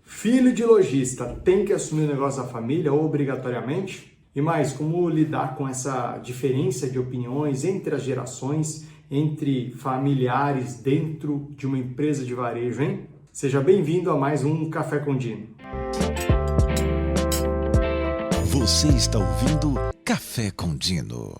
Filho de lojista tem que assumir o negócio da família obrigatoriamente? E mais, como lidar com essa diferença de opiniões entre as gerações, entre familiares dentro de uma empresa de varejo, hein? Seja bem-vindo a mais um Café com Dino. Você está ouvindo Café com Dino.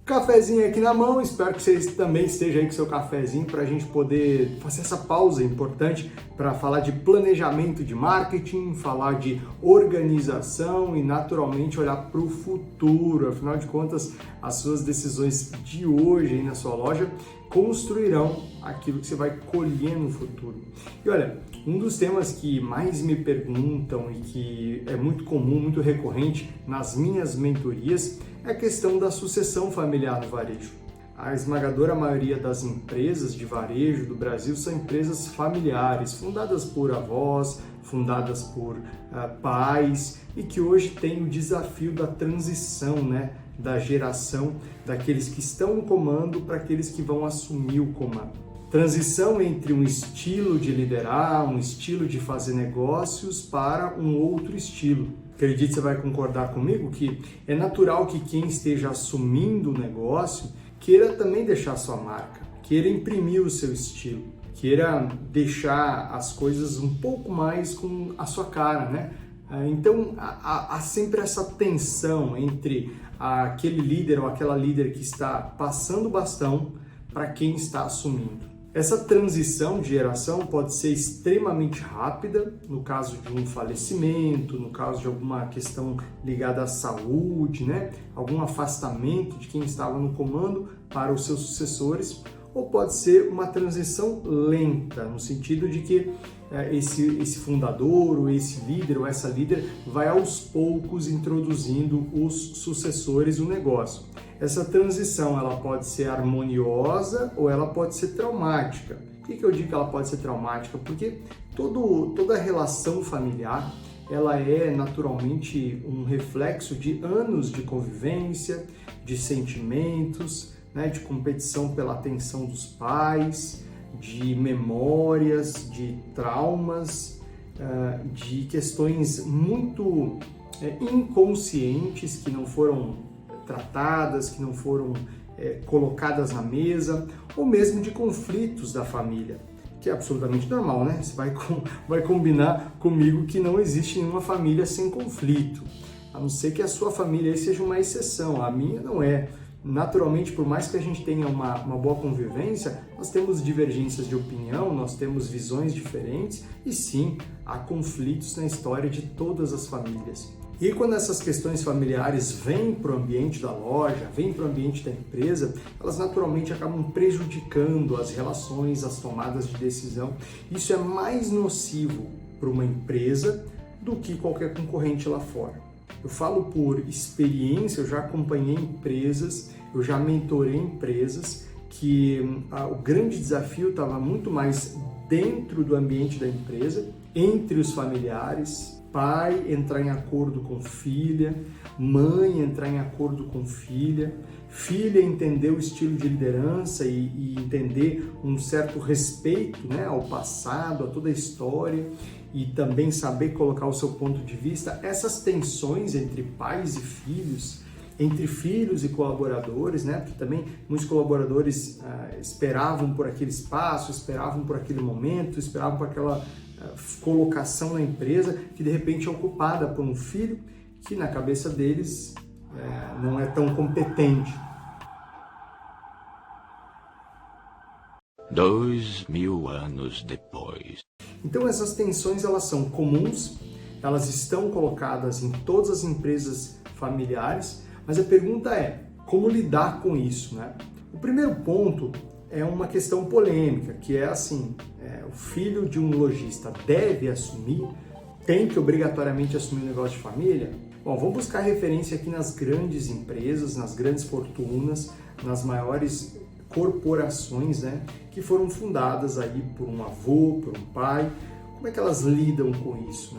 Cafezinho aqui na mão, espero que você também esteja aí com seu cafezinho para a gente poder fazer essa pausa importante para falar de planejamento de marketing, falar de organização e naturalmente olhar para o futuro. Afinal de contas, as suas decisões de hoje aí na sua loja construirão aquilo que você vai colher no futuro. E olha, um dos temas que mais me perguntam e que é muito comum, muito recorrente nas minhas mentorias é a questão da sucessão familiar no varejo. A esmagadora maioria das empresas de varejo do Brasil são empresas familiares, fundadas por avós, fundadas por pais e que hoje têm o desafio da transição, da geração daqueles que estão no comando para aqueles que vão assumir o comando. Transição entre um estilo de liderar, um estilo de fazer negócios para um outro estilo. Acredito que você vai concordar comigo que é natural que quem esteja assumindo o negócio queira também deixar sua marca, queira imprimir o seu estilo, queira deixar as coisas um pouco mais com a sua cara, Então, há sempre essa tensão entre aquele líder ou aquela líder que está passando o bastão para quem está assumindo. Essa transição de geração pode ser extremamente rápida, no caso de um falecimento, no caso de alguma questão ligada à saúde, algum afastamento de quem estava no comando para os seus sucessores, ou pode ser uma transição lenta, no sentido de que esse fundador, ou esse líder, ou essa líder vai aos poucos introduzindo os sucessores no negócio. Essa transição ela pode ser harmoniosa ou ela pode ser traumática. Por que eu digo que ela pode ser traumática? Porque toda relação familiar ela é naturalmente um reflexo de anos de convivência, de sentimentos, de competição pela atenção dos pais, de memórias, de traumas, de questões muito inconscientes que não foram tratadas, que não foram colocadas na mesa, ou mesmo de conflitos da família, que é absolutamente normal, Você vai combinar comigo que não existe nenhuma família sem conflito, a não ser que a sua família aí seja uma exceção, a minha não é. Naturalmente, por mais que a gente tenha uma boa convivência, nós temos divergências de opinião, nós temos visões diferentes e sim, há conflitos na história de todas as famílias. E quando essas questões familiares vêm para o ambiente da loja, vêm para o ambiente da empresa, elas naturalmente acabam prejudicando as relações, as tomadas de decisão. Isso é mais nocivo para uma empresa do que qualquer concorrente lá fora. Eu falo por experiência, eu já acompanhei empresas, eu já mentorei empresas que o grande desafio estava muito mais dentro do ambiente da empresa, entre os familiares, pai entrar em acordo com filha, mãe entrar em acordo com filha, filha entender o estilo de liderança e entender um certo respeito ao passado, a toda a história e também saber colocar o seu ponto de vista. Essas tensões entre pais e filhos, entre filhos e colaboradores, porque também muitos colaboradores esperavam por aquele espaço, esperavam por aquele momento, esperavam por aquela colocação na empresa que de repente é ocupada por um filho que na cabeça deles não é tão competente. 2000 anos depois. Então essas tensões elas são comuns, elas estão colocadas em todas as empresas familiares, mas a pergunta é como lidar com isso, O primeiro ponto é uma questão polêmica, que é assim, o filho de um lojista deve assumir, tem que obrigatoriamente assumir um negócio de família? Bom, vamos buscar referência aqui nas grandes empresas, nas grandes fortunas, nas maiores corporações, que foram fundadas aí por um avô, por um pai. Como é que elas lidam com isso,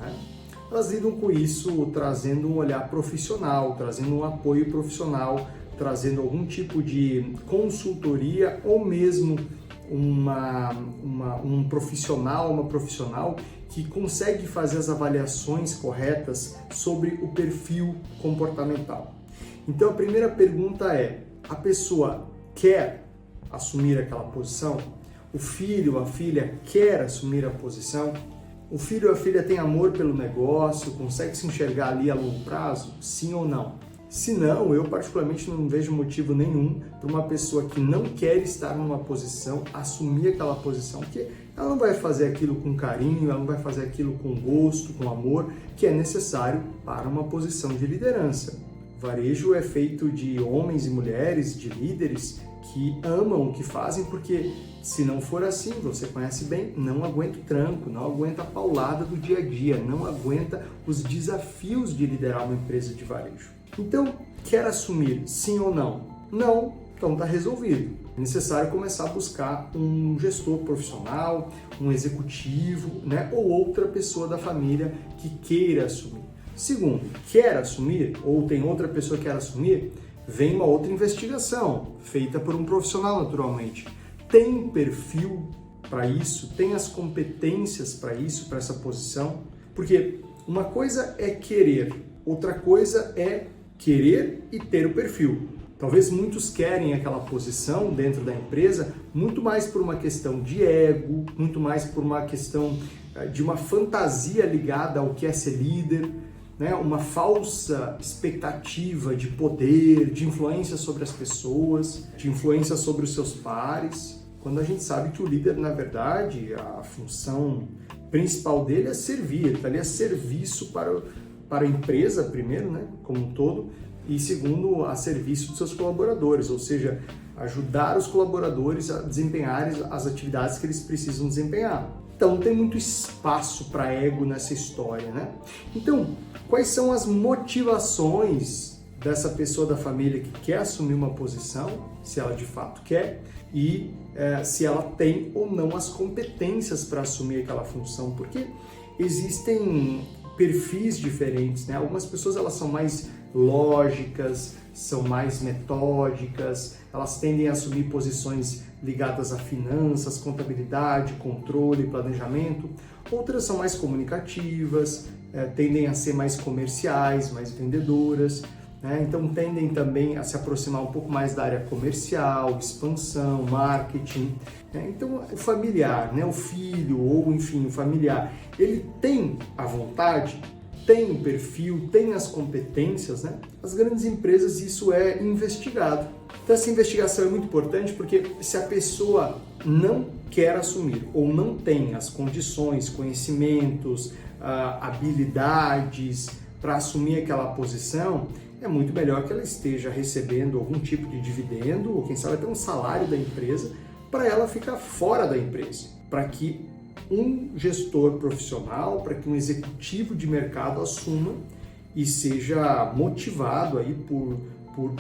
Elas lidam com isso trazendo um olhar profissional, trazendo um apoio profissional, trazendo algum tipo de consultoria ou mesmo um profissional, uma profissional que consegue fazer as avaliações corretas sobre o perfil comportamental. Então a primeira pergunta é: a pessoa quer assumir aquela posição? O filho, a filha quer assumir a posição? O filho ou a filha tem amor pelo negócio, consegue se enxergar ali a longo prazo? Sim ou não? Se não, eu particularmente não vejo motivo nenhum para uma pessoa que não quer estar numa posição assumir aquela posição, porque ela não vai fazer aquilo com carinho, ela não vai fazer aquilo com gosto, com amor, que é necessário para uma posição de liderança. O varejo é feito de homens e mulheres, de líderes que amam o que fazem, porque se não for assim, você conhece bem, não aguenta o tranco, não aguenta a paulada do dia a dia, não aguenta os desafios de liderar uma empresa de varejo. Então, quer assumir sim ou não? Não, então está resolvido. É necessário começar a buscar um gestor profissional, um executivo, né, ou outra pessoa da família que queira assumir. Segundo, quer assumir, ou tem outra pessoa que quer assumir, vem uma outra investigação, feita por um profissional naturalmente. Tem perfil para isso? Tem as competências para isso, para essa posição? Porque uma coisa é querer, outra coisa é querer e ter o perfil. Talvez muitos querem aquela posição dentro da empresa muito mais por uma questão de ego, muito mais por uma questão de uma fantasia ligada ao que é ser líder, né? Uma falsa expectativa de poder, de influência sobre as pessoas, de influência sobre os seus pares, quando a gente sabe que o líder, na verdade, a função principal dele é servir, ele está ali a serviço para a empresa, primeiro, né, como um todo, e segundo, a serviço dos seus colaboradores, ou seja, ajudar os colaboradores a desempenharem as atividades que eles precisam desempenhar. Então, não tem muito espaço para ego nessa história, né? Então, quais são as motivações dessa pessoa da família que quer assumir uma posição, se ela de fato quer, e se ela tem ou não as competências para assumir aquela função, porque existem perfis diferentes, né? Algumas pessoas elas são mais lógicas, são mais metódicas, elas tendem a assumir posições ligadas a finanças, contabilidade, controle, planejamento. Outras são mais comunicativas, tendem a ser mais comerciais, mais vendedoras, né? Então tendem também a se aproximar um pouco mais da área comercial, expansão, marketing, né? Então o familiar, né? O filho ou enfim o familiar, ele tem a vontade, tem o perfil, tem as competências, né? As grandes empresas isso é investigado. Então essa investigação é muito importante porque se a pessoa não quer assumir ou não tem as condições, conhecimentos, habilidades para assumir aquela posição, é muito melhor que ela esteja recebendo algum tipo de dividendo ou quem sabe até um salário da empresa para ela ficar fora da empresa, para que um gestor profissional, para que um executivo de mercado assuma e seja motivado aí por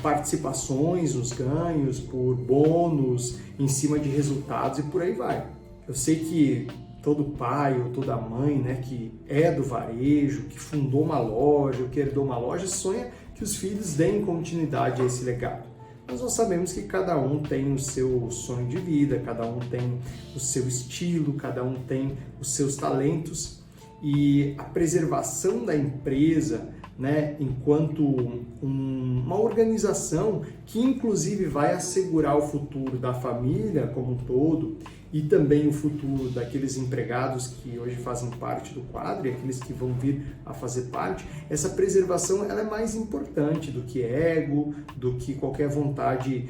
participações nos ganhos, por bônus em cima de resultados e por aí vai. Eu sei que todo pai ou toda mãe, né, que é do varejo, que fundou uma loja, que herdou uma loja, sonha que os filhos deem continuidade a esse legado. Mas nós sabemos que cada um tem o seu sonho de vida, cada um tem o seu estilo, cada um tem os seus talentos e a preservação da empresa, né, enquanto uma organização que inclusive vai assegurar o futuro da família como um todo e também o futuro daqueles empregados que hoje fazem parte do quadro e aqueles que vão vir a fazer parte, essa preservação ela é mais importante do que ego, do que qualquer vontade,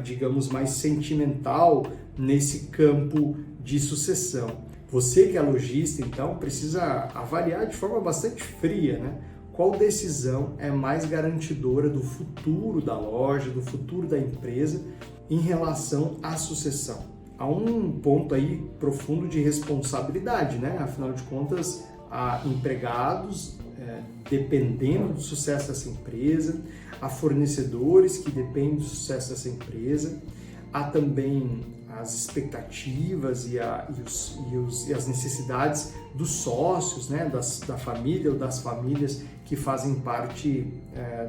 digamos, mais sentimental nesse campo de sucessão. Você que é lojista, então, precisa avaliar de forma bastante fria, né? Qual decisão é mais garantidora do futuro da loja, do futuro da empresa em relação à sucessão. Há um ponto aí profundo de responsabilidade, né? Afinal de contas, há empregados dependendo do sucesso dessa empresa, há fornecedores que dependem do sucesso dessa empresa, há também as expectativas e as necessidades dos sócios, né? Da família ou das famílias que fazem parte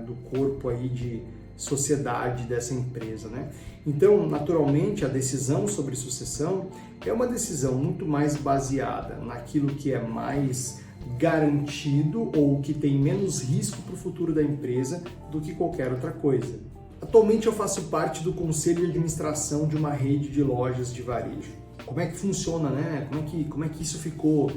do corpo aí de sociedade dessa empresa, né? Então, naturalmente, a decisão sobre sucessão é uma decisão muito mais baseada naquilo que é mais garantido ou que tem menos risco para o futuro da empresa do que qualquer outra coisa. Atualmente eu faço parte do conselho de administração de uma rede de lojas de varejo. Como é que funciona, né? Como é que isso ficou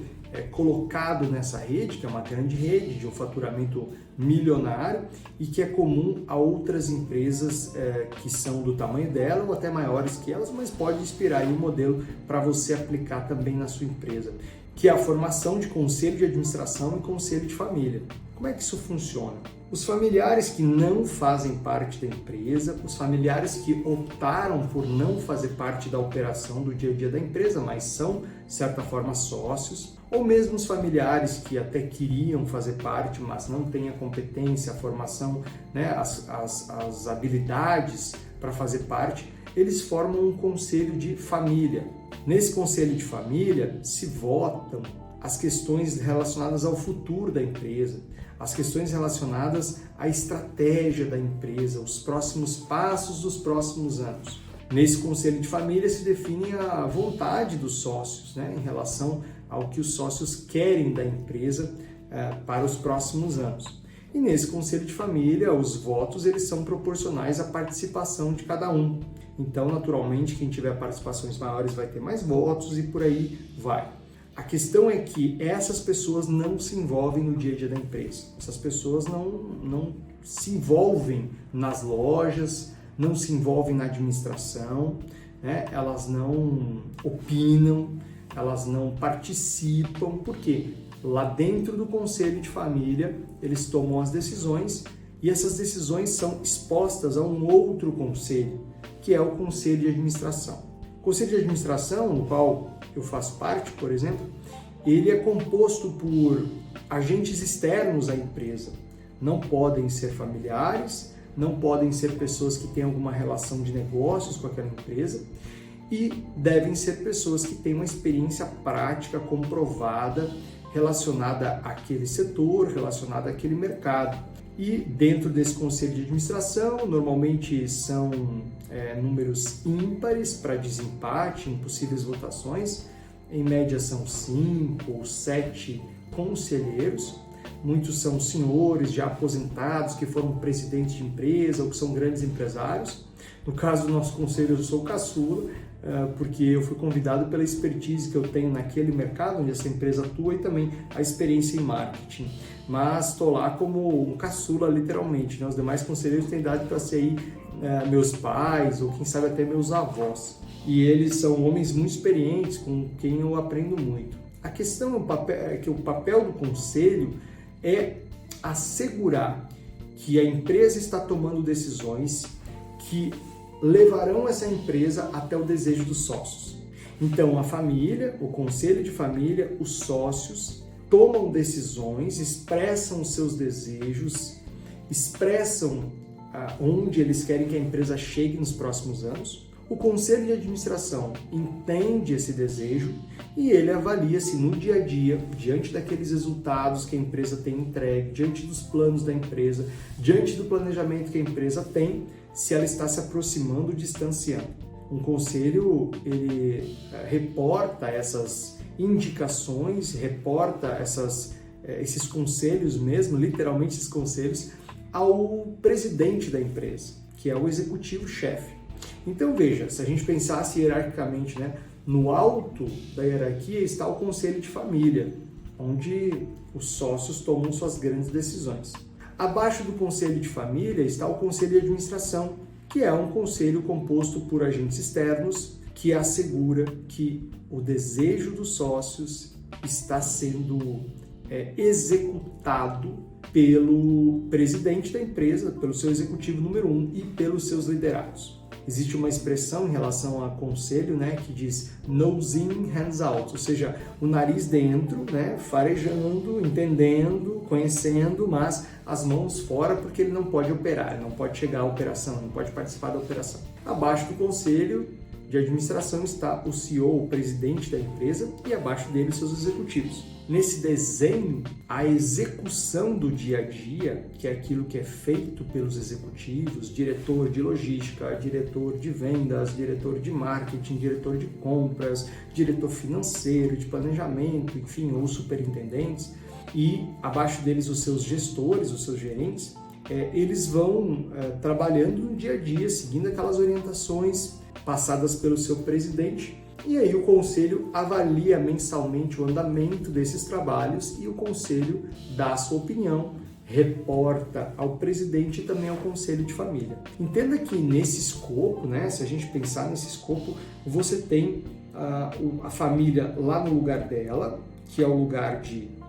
colocado nessa rede, que é uma grande rede de um faturamento milionário e que é comum a outras empresas que são do tamanho dela ou até maiores que elas, mas pode inspirar aí um modelo para você aplicar também na sua empresa, que é a formação de conselho de administração e conselho de família. Como é que isso funciona? Os familiares que não fazem parte da empresa, os familiares que optaram por não fazer parte da operação do dia a dia da empresa, mas são, de certa forma, sócios, ou mesmo os familiares que até queriam fazer parte, mas não têm a competência, a formação, né, as habilidades para fazer parte, eles formam um conselho de família. Nesse conselho de família se votam as questões relacionadas ao futuro da empresa, as questões relacionadas à estratégia da empresa, os próximos passos dos próximos anos. Nesse conselho de família se define a vontade dos sócios, né, em relação ao que os sócios querem da empresa para os próximos anos. E nesse conselho de família, os votos eles são proporcionais à participação de cada um. Então, naturalmente, quem tiver participações maiores vai ter mais votos e por aí vai. A questão é que essas pessoas não se envolvem no dia a dia da empresa. Essas pessoas não se envolvem nas lojas, não se envolvem na administração, né? Elas não opinam, elas não participam. Por quê? Lá dentro do conselho de família, eles tomam as decisões e essas decisões são expostas a um outro conselho, que é o conselho de administração. O conselho de administração, no qual eu faço parte, por exemplo, ele é composto por agentes externos à empresa. Não podem ser familiares, não podem ser pessoas que têm alguma relação de negócios com aquela empresa e devem ser pessoas que têm uma experiência prática comprovada relacionada àquele setor, relacionada àquele mercado. E dentro desse conselho de administração, normalmente são números ímpares para desempate em possíveis votações. Em média são 5 ou 7 conselheiros. Muitos são senhores já aposentados que foram presidentes de empresa ou que são grandes empresários. No caso do nosso conselho, eu sou o caçula, porque eu fui convidado pela expertise que eu tenho naquele mercado onde essa empresa atua e também a experiência em marketing. Mas estou lá como um caçula, literalmente, né? Os demais conselheiros têm idade para ser aí, meus pais ou quem sabe até meus avós. E eles são homens muito experientes, com quem eu aprendo muito. A questão é que o papel do conselho é assegurar que a empresa está tomando decisões que levarão essa empresa até o desejo dos sócios. Então, a família, o conselho de família, os sócios tomam decisões, expressam os seus desejos, expressam onde eles querem que a empresa chegue nos próximos anos. O conselho de administração entende esse desejo e ele avalia se no dia a dia, diante daqueles resultados que a empresa tem entregue, diante dos planos da empresa, diante do planejamento que a empresa tem, se ela está se aproximando ou distanciando. Um conselho, ele reporta essas indicações, reporta esses conselhos mesmo, literalmente esses conselhos, ao presidente da empresa, que é o executivo-chefe. Então veja, se a gente pensasse hierarquicamente, né, no alto da hierarquia está o conselho de família, onde os sócios tomam suas grandes decisões. Abaixo do conselho de família está o conselho de administração, que é um conselho composto por agentes externos que assegura que o desejo dos sócios está sendo executado pelo presidente da empresa, pelo seu executivo número 1 e pelos seus liderados. Existe uma expressão em relação a conselho, né, que diz nose in, hands out, ou seja, o nariz dentro, né, farejando, entendendo, conhecendo, mas as mãos fora porque ele não pode operar, ele não pode chegar à operação, não pode participar da operação. Abaixo do conselho de administração está o CEO, o presidente da empresa, e abaixo dele seus executivos. Nesse desenho, a execução do dia a dia, que é aquilo que é feito pelos executivos, diretor de logística, diretor de vendas, diretor de marketing, diretor de compras, diretor financeiro, de planejamento, enfim, ou superintendentes, e abaixo deles os seus gestores, os seus gerentes, eles vão trabalhando no dia a dia, seguindo aquelas orientações passadas pelo seu presidente. E aí o conselho avalia mensalmente o andamento desses trabalhos e o conselho dá a sua opinião, reporta ao presidente e também ao conselho de família. Entenda que nesse escopo, né, se a gente pensar nesse escopo, você tem a família lá no lugar dela, que é o lugar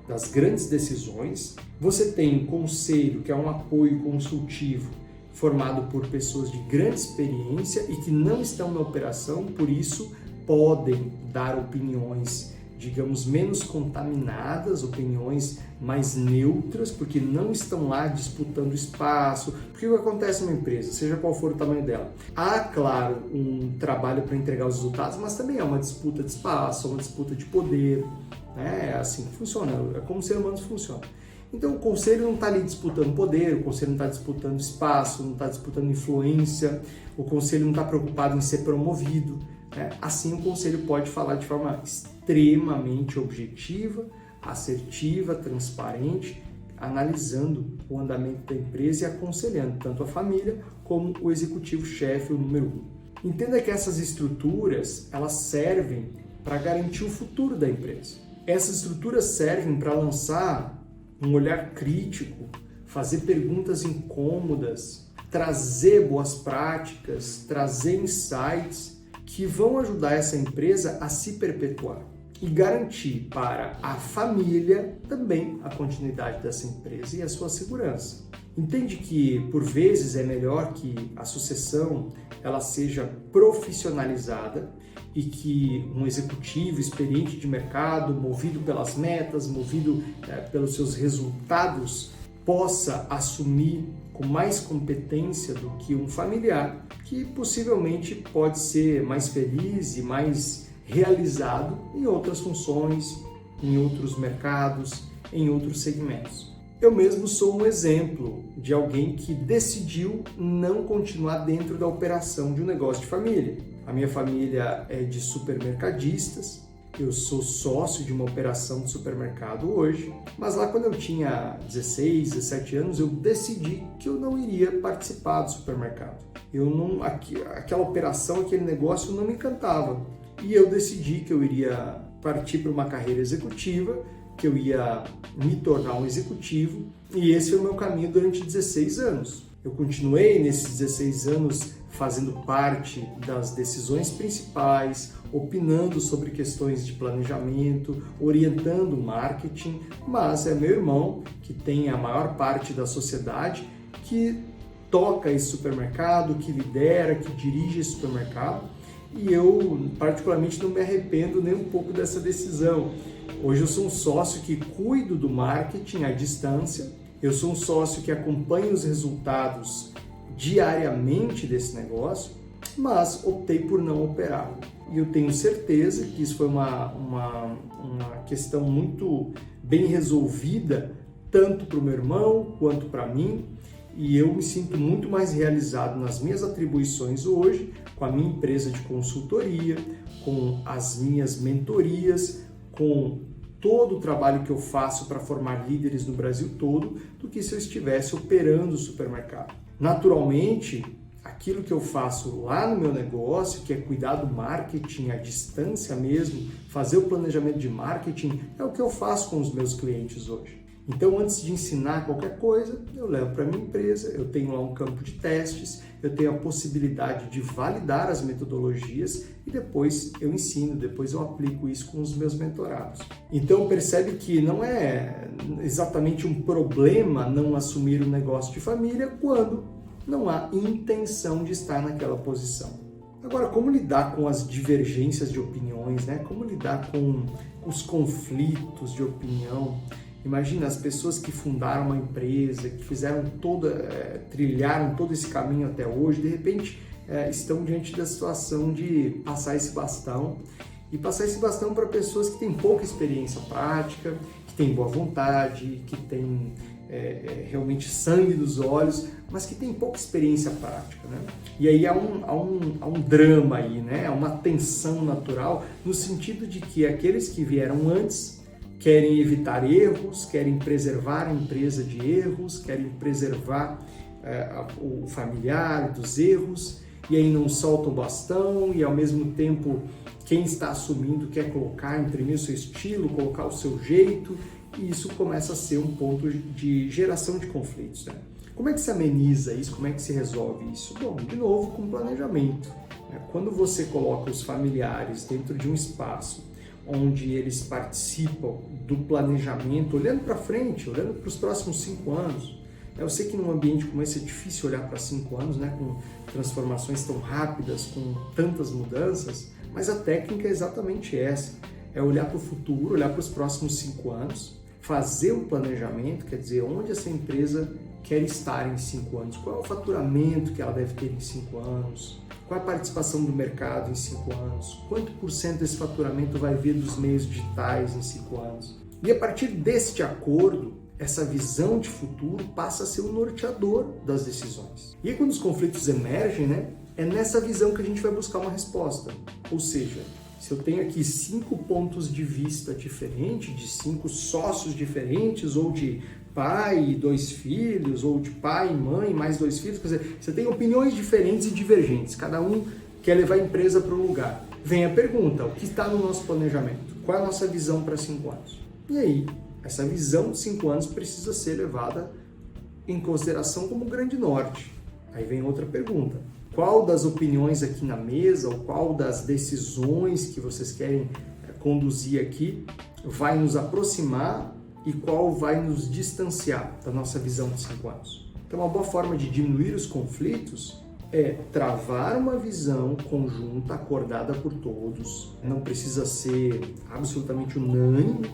das grandes decisões. Você tem um conselho, que é um apoio consultivo, formado por pessoas de grande experiência e que não estão na operação, por isso podem dar opiniões, digamos, menos contaminadas, opiniões mais neutras, porque não estão lá disputando espaço. Porque o que acontece numa empresa, seja qual for o tamanho dela? Há, claro, um trabalho para entregar os resultados, mas também há uma disputa de espaço, uma disputa de poder. É assim que funciona, é como os seres humanos funcionam. Então o conselho não está ali disputando poder, o conselho não está disputando espaço, não está disputando influência, o conselho não está preocupado em ser promovido. Assim o conselho pode falar de forma extremamente objetiva, assertiva, transparente, analisando o andamento da empresa e aconselhando tanto a família como o executivo-chefe, o número 1. Entenda que essas estruturas, elas servem para garantir o futuro da empresa. Essas estruturas servem para lançar um olhar crítico, fazer perguntas incômodas, trazer boas práticas, trazer insights que vão ajudar essa empresa a se perpetuar e garantir para a família também a continuidade dessa empresa e a sua segurança. Entende que, por vezes, é melhor que a sucessão ela seja profissionalizada e que um executivo experiente de mercado, movido pelas metas, movido pelos seus resultados, possa assumir com mais competência do que um familiar, que possivelmente pode ser mais feliz e mais realizado em outras funções, em outros mercados, em outros segmentos. Eu mesmo sou um exemplo de alguém que decidiu não continuar dentro da operação de um negócio de família. A minha família é de supermercadistas, eu sou sócio de uma operação de supermercado hoje, mas lá quando eu tinha 16, 17 anos, eu decidi que eu não iria participar do supermercado. Aquela operação, aquele negócio não me encantava. E eu decidi que eu iria partir para uma carreira executiva, que eu ia me tornar um executivo, e esse foi o meu caminho durante 16 anos. Eu continuei nesses 16 anos fazendo parte das decisões principais, opinando sobre questões de planejamento, orientando o marketing, mas é meu irmão, que tem a maior parte da sociedade, que toca esse supermercado, que lidera, que dirige esse supermercado, e eu particularmente não me arrependo nem um pouco dessa decisão. Hoje eu sou um sócio que cuido do marketing à distância, eu sou um sócio que acompanha os resultados diariamente desse negócio, mas optei por não operar. E eu tenho certeza que isso foi uma questão muito bem resolvida, tanto para o meu irmão quanto para mim, e eu me sinto muito mais realizado nas minhas atribuições hoje, com a minha empresa de consultoria, com as minhas mentorias, com todo o trabalho que eu faço para formar líderes no Brasil todo, do que se eu estivesse operando o supermercado. Naturalmente, aquilo que eu faço lá no meu negócio, que é cuidar do marketing à distância mesmo, fazer o planejamento de marketing, é o que eu faço com os meus clientes hoje. Então, antes de ensinar qualquer coisa, eu levo para a minha empresa, eu tenho lá um campo de testes, eu tenho a possibilidade de validar as metodologias e depois eu ensino, depois eu aplico isso com os meus mentorados. Então, percebe que não é exatamente um problema não assumir um negócio de família quando não há intenção de estar naquela posição. Agora, como lidar com as divergências de opiniões, né? Como lidar com os conflitos de opinião? Imagina as pessoas que fundaram uma empresa, que fizeram trilharam todo esse caminho até hoje, de repente estão diante da situação de passar esse bastão para pessoas que têm pouca experiência prática, que têm boa vontade, que têm realmente sangue nos olhos, mas que têm pouca experiência prática, né? E aí há um drama aí, né? Há uma tensão natural no sentido de que aqueles que vieram antes querem evitar erros, querem preservar a empresa de erros, querem preservar o familiar dos erros, e aí não solta o bastão, e ao mesmo tempo quem está assumindo quer colocar, imprimir o seu estilo, colocar o seu jeito, e isso começa a ser um ponto de geração de conflitos, né? Como é que se ameniza isso? Como é que se resolve isso? Bom, de novo, com planejamento, né? Quando você coloca os familiares dentro de um espaço onde eles participam do planejamento, olhando para frente, olhando para os próximos 5 anos. Eu sei que num ambiente como esse é difícil olhar para 5 anos, né, com transformações tão rápidas, com tantas mudanças, mas a técnica é exatamente essa, é olhar para o futuro, olhar para os próximos 5 anos, fazer um planejamento, quer dizer, onde essa empresa quer estar em 5 anos, qual é o faturamento que ela deve ter em 5 anos, qual é a participação do mercado em 5 anos, quanto por cento desse faturamento vai vir dos meios digitais em 5 anos. E a partir deste acordo, essa visão de futuro passa a ser o norteador das decisões. E aí, quando os conflitos emergem, né, é nessa visão que a gente vai buscar uma resposta. Ou seja, se eu tenho aqui 5 pontos de vista diferentes, de 5 sócios diferentes, ou de pai e 2 filhos, ou de pai e mãe mais 2 filhos, quer dizer, você tem opiniões diferentes e divergentes, cada um quer levar a empresa para um lugar. Vem a pergunta, o que está no nosso planejamento? Qual é a nossa visão para 5 anos? E aí, essa visão de 5 anos precisa ser levada em consideração como grande norte. Aí vem outra pergunta. Qual das opiniões aqui na mesa, ou qual das decisões que vocês querem conduzir aqui vai nos aproximar e qual vai nos distanciar da nossa visão de 5 anos? Então, uma boa forma de diminuir os conflitos é travar uma visão conjunta, acordada por todos. Não precisa ser absolutamente unânime,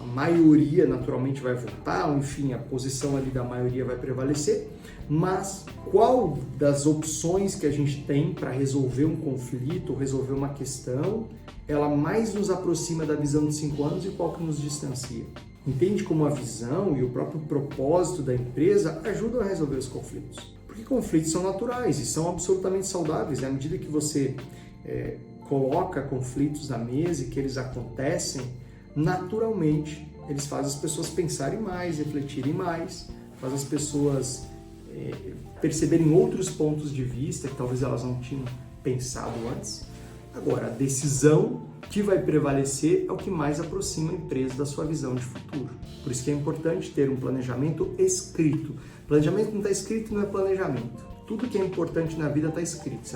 a maioria naturalmente vai votar, ou enfim, a posição ali da maioria vai prevalecer, mas qual das opções que a gente tem para resolver um conflito, resolver uma questão, ela mais nos aproxima da visão de 5 anos e qual que nos distancia? Entende como a visão e o próprio propósito da empresa ajudam a resolver os conflitos? Porque conflitos são naturais e são absolutamente saudáveis, né? À medida que você coloca conflitos na mesa e que eles acontecem, naturalmente eles fazem as pessoas pensarem mais, refletirem mais, fazem as pessoas perceberem outros pontos de vista que talvez elas não tinham pensado antes. Agora, a decisão que vai prevalecer é o que mais aproxima a empresa da sua visão de futuro. Por isso que é importante ter um planejamento escrito. Planejamento não está escrito, não é planejamento. Tudo que é importante na vida está escrito.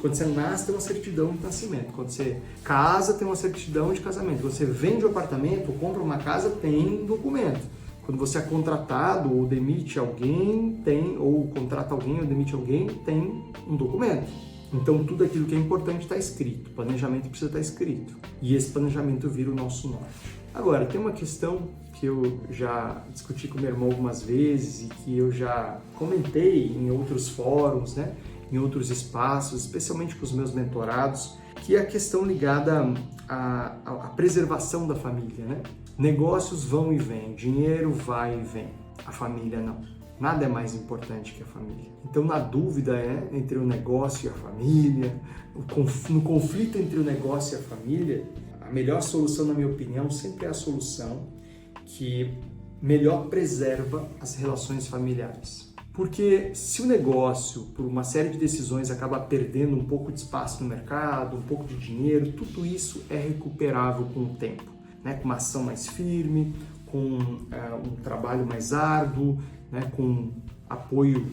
Quando você nasce, tem uma certidão de nascimento. Quando você casa, tem uma certidão de casamento. Quando você vende um apartamento ou compra uma casa, tem um documento. Quando você é contratado ou demite alguém, ou contrata alguém ou demite alguém, tem um documento. Então, tudo aquilo que é importante está escrito. O planejamento precisa estar escrito. E esse planejamento vira o nosso norte. Agora, tem uma questão que eu já discuti com meu irmão algumas vezes e que eu já comentei em outros fóruns, né, em outros espaços, especialmente com os meus mentorados, que é a questão ligada à preservação da família, né? Negócios vão e vêm, dinheiro vai e vem, a família não. Nada é mais importante que a família. Então, na dúvida entre o negócio e a família, no conflito entre o negócio e a família, a melhor solução, na minha opinião, sempre é a solução que melhor preserva as relações familiares. Porque se o negócio, por uma série de decisões, acaba perdendo um pouco de espaço no mercado, um pouco de dinheiro, tudo isso é recuperável com o tempo, né? Com uma ação mais firme, com um trabalho mais árduo, né? Com apoio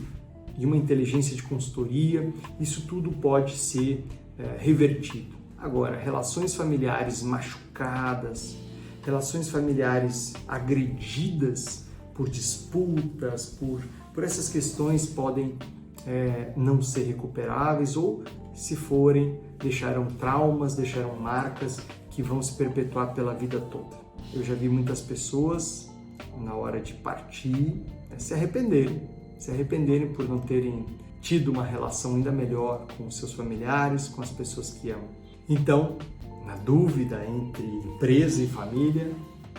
de uma inteligência de consultoria, isso tudo pode ser revertido. Agora, relações familiares machucadas, relações familiares agredidas por disputas, por essas questões podem não ser recuperáveis ou, se forem, deixarão traumas, deixarão marcas que vão se perpetuar pela vida toda. Eu já vi muitas pessoas, na hora de partir, se arrependerem por não terem tido uma relação ainda melhor com os seus familiares, com as pessoas que amam. Então, na dúvida entre empresa e família,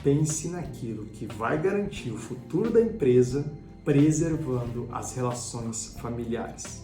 pense naquilo que vai garantir o futuro da empresa, preservando as relações familiares.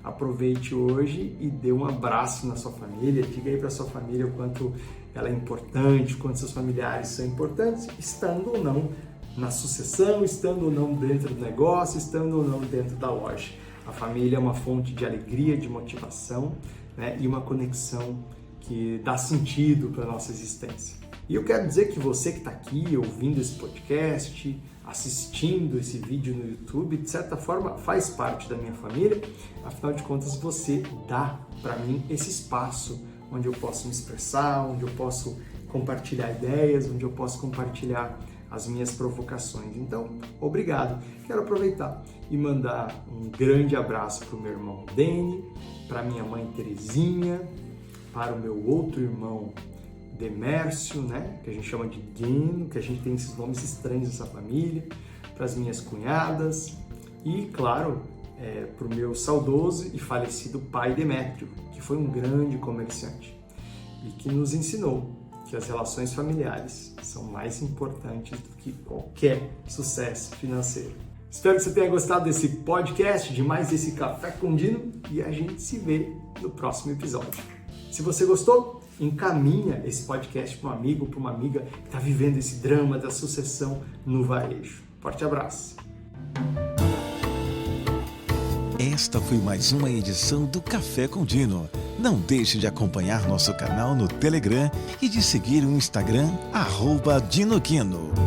Aproveite hoje e dê um abraço na sua família, diga aí para sua família o quanto ela é importante, o quanto seus familiares são importantes, estando ou não na sucessão, estando ou não dentro do negócio, estando ou não dentro da loja. A família é uma fonte de alegria, de motivação, né, e uma conexão que dá sentido para a nossa existência. E eu quero dizer que você que está aqui ouvindo esse podcast, assistindo esse vídeo no YouTube, de certa forma faz parte da minha família, afinal de contas você dá para mim esse espaço onde eu posso me expressar, onde eu posso compartilhar ideias, onde eu posso compartilhar as minhas provocações. Então, obrigado. Quero aproveitar e mandar um grande abraço para o meu irmão Deni, para minha mãe Terezinha, para o meu outro irmão Demércio, né, que a gente chama de Guino, que a gente tem esses nomes estranhos nessa família, para as minhas cunhadas e, claro, para o meu saudoso e falecido pai Demétrio, que foi um grande comerciante e que nos ensinou que as relações familiares são mais importantes do que qualquer sucesso financeiro. Espero que você tenha gostado desse podcast, de mais esse Café com Dino, e a gente se vê no próximo episódio. Se você gostou, encaminha esse podcast para um amigo, para uma amiga que está vivendo esse drama da sucessão no varejo. Forte abraço! Esta foi mais uma edição do Café com Dino. Não deixe de acompanhar nosso canal no Telegram e de seguir o Instagram @DinoQuino.